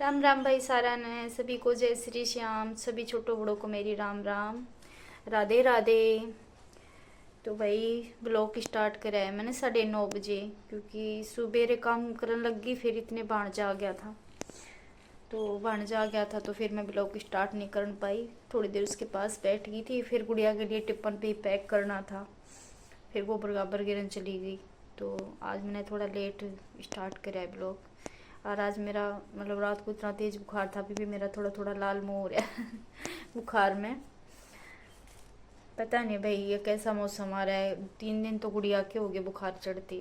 राम राम भाई सारा ने सभी को जय श्री श्याम। सभी छोटों बड़ों को मेरी राम राम, राधे राधे। तो भाई ब्लॉग स्टार्ट करा है मैंने 9:30 बजे, क्योंकि सुबेरे काम करने लग गई, फिर इतने भाणजा आ गया था। तो फिर मैं ब्लॉग स्टार्ट नहीं कर पाई। थोड़ी देर उसके पास बैठ गई थी, फिर गुड़िया के लिए टिफिन पे पैक करना था, फिर वो बराबर गिरन चली गई। तो आज मैंने थोड़ा लेट स्टार्ट करा है ब्लॉग। और आज मेरा मतलब रात को इतना तेज बुखार था, अभी भी मेरा थोड़ा थोड़ा लाल मुंह हो रहा है बुखार में। पता नहीं भाई ये कैसा मौसम आ रहा है। 3 दिन तो गुड़िया के हो गए बुखार चढ़ती,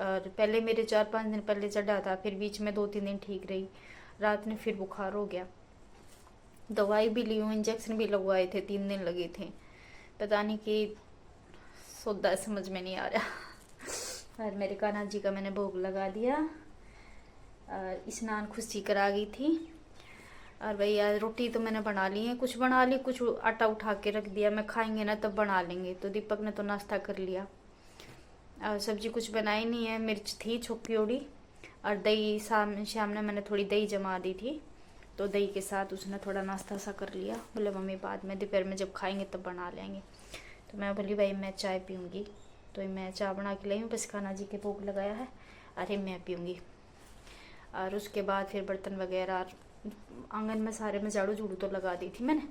और पहले मेरे 4-5 दिन पहले चढ़ा था, फिर बीच में 2-3 दिन ठीक रही, रात में फिर बुखार हो गया। दवाई भी ली हूँ, इंजेक्शन भी लगवाए थे, 3 दिन लगे थे। पता नहीं कि सौदा समझ में नहीं आ रहा और मेरे कान्हा जी का मैंने भोग लगा दिया और स्नान खुशी करा गई थी। और भैया रोटी तो मैंने बना ली है, कुछ बना ली, कुछ आटा उठा के रख दिया, मैं खाएंगे ना तब बना लेंगे। तो दीपक ने तो नाश्ता कर लिया। और सब्जी कुछ बनाई नहीं है, मिर्च थी छोकी ओड़ी, और दही शाम ने मैंने थोड़ी दही जमा दी थी, तो दही के साथ उसने थोड़ा नाश्ता सा कर लिया। बोले मम्मी बाद में दोपहर में जब खाएंगे तब बना लेंगे। तो मैं बोली भाई मैं चाय पीऊँगी, तो मैं चाय बना के लाई हूँ, बस कान्हा जी के भोग लगाया है, अरे मैं पीऊँगी। और उसके बाद फिर बर्तन वगैरह, आंगन में सारे में झाड़ू झूड़ू तो लगा दी थी मैंने,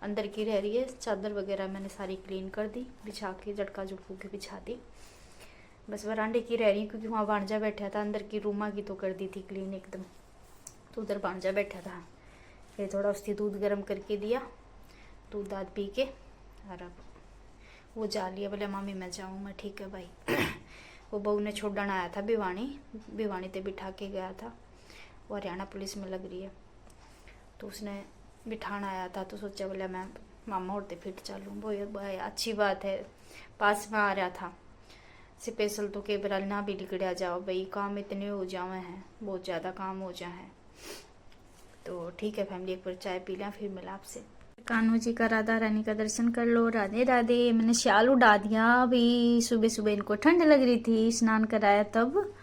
अंदर की रह रही है, चादर वगैरह मैंने सारी क्लीन कर दी, बिछा के झटका झुटकू के बिछा दी। बस वरांडे की रह रही है, क्योंकि वहाँ भांजा बैठा था, अंदर की रूमा की तो कर दी थी क्लीन एकदम, तो उधर भांजा बैठा था। फिर थोड़ा उसकी दूध गर्म करके दिया, दूध दाद पी के, और अब वो जा लिया। बोले मामी मैं जाऊँ, मैं ठीक है भाई वो बहू ने छोड़ना आया था भिवानी ते बिठा के गया था, वो हरियाणा पुलिस में लग रही है, तो उसने बिठाना आया था, तो सोचा बोले मैं मामा उड़ते फिर चलूँ। वो भाई अच्छी बात है, पास में आ रहा था स्पेशल, तो के बराल ना भी लिकड़ा जाओ भाई, काम इतने हो जावे हैं, बहुत ज़्यादा काम हो जाए हैं। तो ठीक है फैमिली, एक बार चाय पी लें, फिर मिला आपसे। कान्हू जी का राधा रानी का दर्शन कर लो। राधे राधे। मैंने शाल उड़ा दिया, अभी सुबह सुबह इनको ठंड लग रही थी, स्नान कराया तब,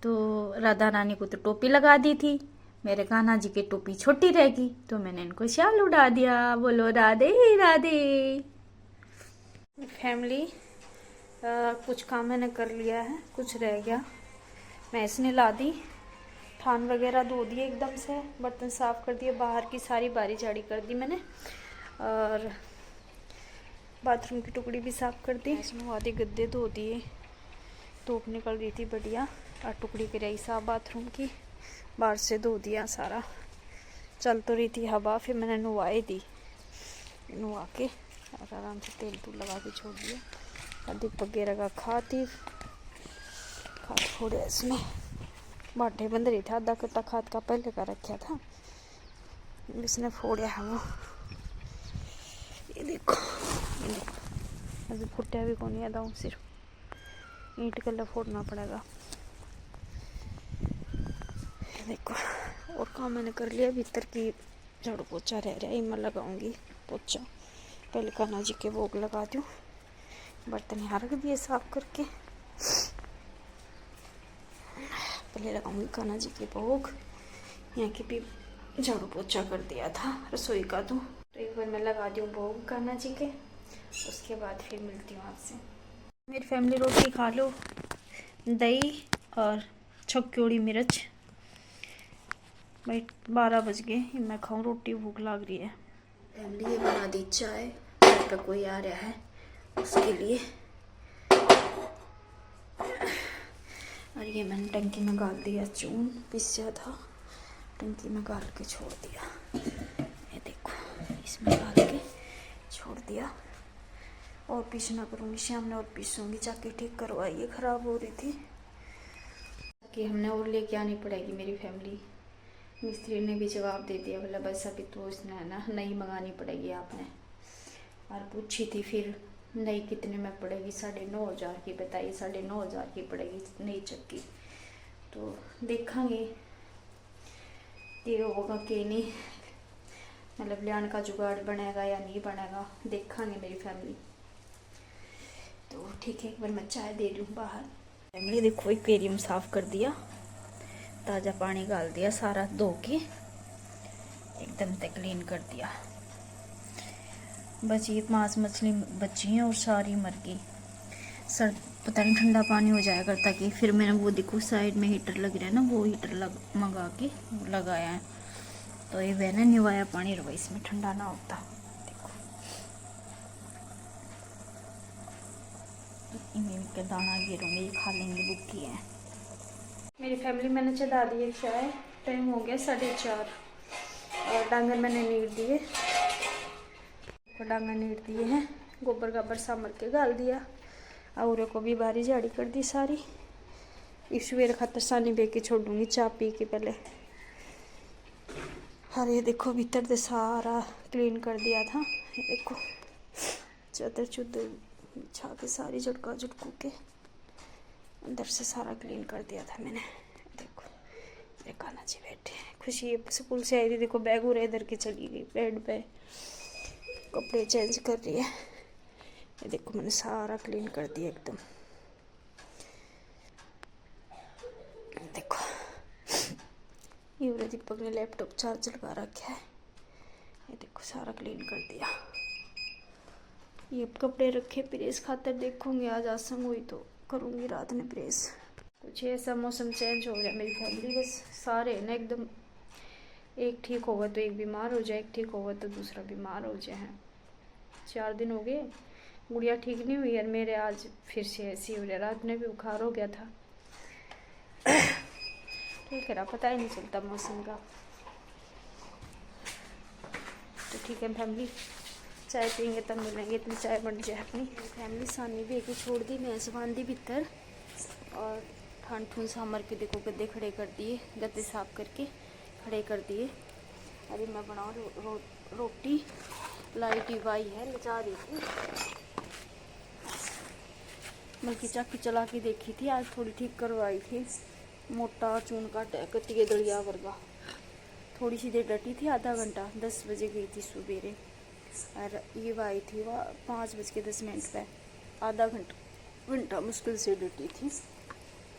तो राधा रानी को तो टोपी लगा दी थी, मेरे कान्हा जी की टोपी छोटी रहेगी, तो मैंने इनको शाल उड़ा दिया। बोलो राधे राधे। फैमिली कुछ काम मैंने कर लिया है, कुछ रह गया, मैं इसने ला दी, थान वगैरह धो दिए एकदम से, बर्तन साफ़ कर दिए, बाहर की सारी बारी झाड़ी कर दी मैंने, और बाथरूम की टुकड़ी भी साफ़ कर दी। इसमें आधे गद्दे धो दिए, धूप निकल रही थी बढ़िया, और टुकड़ी की रही साफ बाथरूम की, बाहर से धो दिया सारा। चल तो रही थी हवा, फिर मैंने नुआई दी, नुआ के और आराम से तेल तूल लगा के छोड़ दिया। और दीपक वगैरह का खाद फोड़े, इसमें बाटे बंद रही था, आधा कट्टा खाद का पहले का रखा था, इसने फोड़ा है वो, ये देखो अभी फुटा भी कौन याद आऊँ, सिर्फ ईंट कलर फोड़ना पड़ेगा। देखो और काम मैंने कर लिया, भीतर की झाड़ू पोछा रह रहा है, मैं लगाऊंगी पोछा, पहले कान्हा जी के भोग लगा दूँ। बर्तन यहाँ रख दिए साफ करके, पहले लगाऊंगी कान्हा जी के भोग। यहाँ की भी झाड़ू पोछा कर दिया था रसोई का, तो एक बार मैं लगा दूँ भोग कान्हा जी के, उसके बाद फिर मिलती हूँ आपसे। मेरी फैमिली रोटी खा लो, दही और छक्की मिर्च। भाई 12 बज गए, मैं खाऊं रोटी, भूख लग रही है। फैमिली ये बना दी चाय, घर पे कोई आ रहा है उसके लिए, और ये मैंने टंकी में गाल दिया चून, पिसा था, टंकी में गाल के छोड़ दिया, ये देखो इसमें गाल के छोड़ दिया। और पीसना करूँगी शाम में, और पीसूँगी, जाके ठीक करवाई, ये ख़राब हो रही थी कि हमने और लेके आनी पड़ेगी। मेरी फैमिली मिस्त्री ने भी जवाब दे दिया, बोला बस अभी तो उसने ना नई मंगानी पड़ेगी आपने। और पूछी थी फिर नई कितने में पड़ेगी, 9,500 की बताइए, 9,500 की पड़ेगी नई चक्की। तो देखेंगे ये होगा कि नहीं, मतलब लियान का जुगाड़ बनेगा या नहीं बनेगा, देखेंगे मेरी फैमिली। तो ठीक है, एक बार मैं चाय दे लूँ बाहर। फैमिली देखो एक्वेरियम साफ़ कर दिया, ताज़ा पानी डाल दिया सारा धो के, एकदम से क्लीन कर दिया। बस ये मांस मछली बची हैं और सारी मर गई। सर पता नहीं ठंडा पानी हो जाया करता कि फिर मैंने वो देखो साइड में हीटर लग रहा है ना, वो हीटर मंगा के लगाया है। तो ये वह ना निवाया पानी रहा, इसमें ठंडा ना होता। देखो इन्हें के दाना गिरूंगे, ये खा लेंगे, भूखी है मेरी फैमिली। मैंने चढ़ा दी है चाय, टाइम हो गया 4:30 और डांगर मैंने नीर दिए, डांगर नीर दिए हैं, गोबर गाबर सामर के गाल दिया और को भी बारी झाड़ी कर दी सारी। इस सवेरे खातर सानी बे के छोड़ूंगी चाय पी के पहले। और ये देखो भीतर से सारा क्लीन कर दिया था, ये देखो चादर चुदर बिछा के सारी झटका झटकू के अंदर से सारा क्लीन कर दिया था मैंने। देखो मेरे कान्हा जी बैठे हैं, खुशी स्कूल से आई थी, देखो बैग उरे इधर के चली गई, बेड पे कपड़े चेंज कर रही है। ये देखो मैंने सारा क्लीन कर दिया एकदम। देखो ये दीपक ने लैपटॉप चार्ज लगा रखा है, ये देखो सारा क्लीन कर दिया। ये कपड़े रखे प्रेस खातर, देखूंगी आज आसंग हुई तो करूँगी रात में प्रेस। कुछ ऐसा मौसम चेंज हो गया मेरी फैमिली, बस सारे ना एकदम, एक ठीक होगा तो एक बीमार हो जाए, एक ठीक होगा तो दूसरा बीमार हो जाए। 4 दिन हो गए गुड़िया ठीक नहीं हुई और मेरे आज फिर से ऐसी हो रहा, रात में भी बुखार हो गया था। ठीक है ना, पता ही नहीं चलता मौसम का। तो ठीक है फैमिली, चाय पियेंगे तब मिलेंगे, इतनी चाय बन जाए अपनी। फैमिली सानी भी एक छोड़ दी, मैं सुबह दी भीतर और ठंड ठून सामर के देखो गद्दे खड़े कर दिए, गद्दे साफ करके खड़े कर दिए। अरे मैं बनाऊँ रोटी, लाइट ही वाई है लचा रही थी, बल्कि चाकी चला के देखी थी, आज थोड़ी ठीक करवाई थी। मोटा चून का टैकती है दलिया वर्गा, थोड़ी सी देर डटी थी, आधा घंटा, 10 बजे गई थी सवेरे और ये आई थी वह 5:10 पे, आधा घंटा मुश्किल से डटी थी।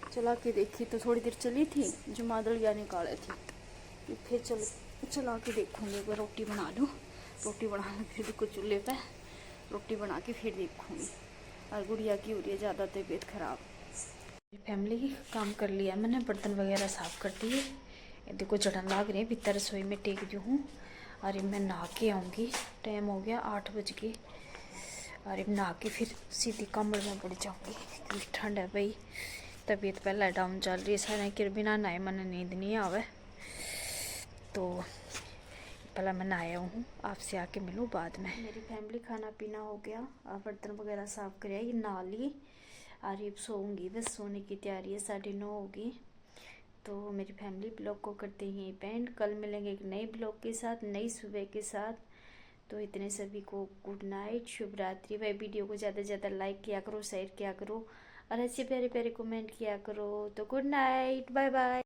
चला के देखी तो थोड़ी देर चली थी, जुमा दलिया निकाले थी, फिर चला के देखूँगी, एक बार रोटी बना लूँ, रोटी बनाने फिर देखो चूल्हे पे रोटी बना के फिर देखूँगी। और गुड़िया की हो रही है ज़्यादा तबीयत खराब। फैमिली काम कर लिया मैंने, बर्तन वगैरह साफ़ कर दिए, देखो जड़न लाग रही है, भीतर रसोई में टेक जो हूँ। अरे मैं नहा के आऊँगी, टाइम हो गया 8 बज के। अरे नहा के फिर सीधी कमर में पड़ जाऊँगी क्योंकि ठंड है भाई, तबीयत पहले डाउन चल रही है, सारे कि बिना नहाए मन नींद नहीं आवे। तो पहले मैं नहाया हूँ, आपसे आके मिलूँ बाद में। मेरी फैमिली खाना पीना हो गया, बर्तन वगैरह साफ़ कर, ये नहा ली और ये सोऊंगी, बस सोने की तैयारी है, 9:30 होगी। तो मेरी फैमिली ब्लॉग को करते ही पेंड, कल मिलेंगे एक नए ब्लॉग के साथ, नई सुबह के साथ। तो इतने सभी को गुड नाइट, शुभ रात्रि। वह वीडियो को ज़्यादा से ज़्यादा लाइक किया करो, शेयर किया करो और ऐसे प्यारे प्यारे कमेंट किया करो। तो गुड नाइट, बाय बाय।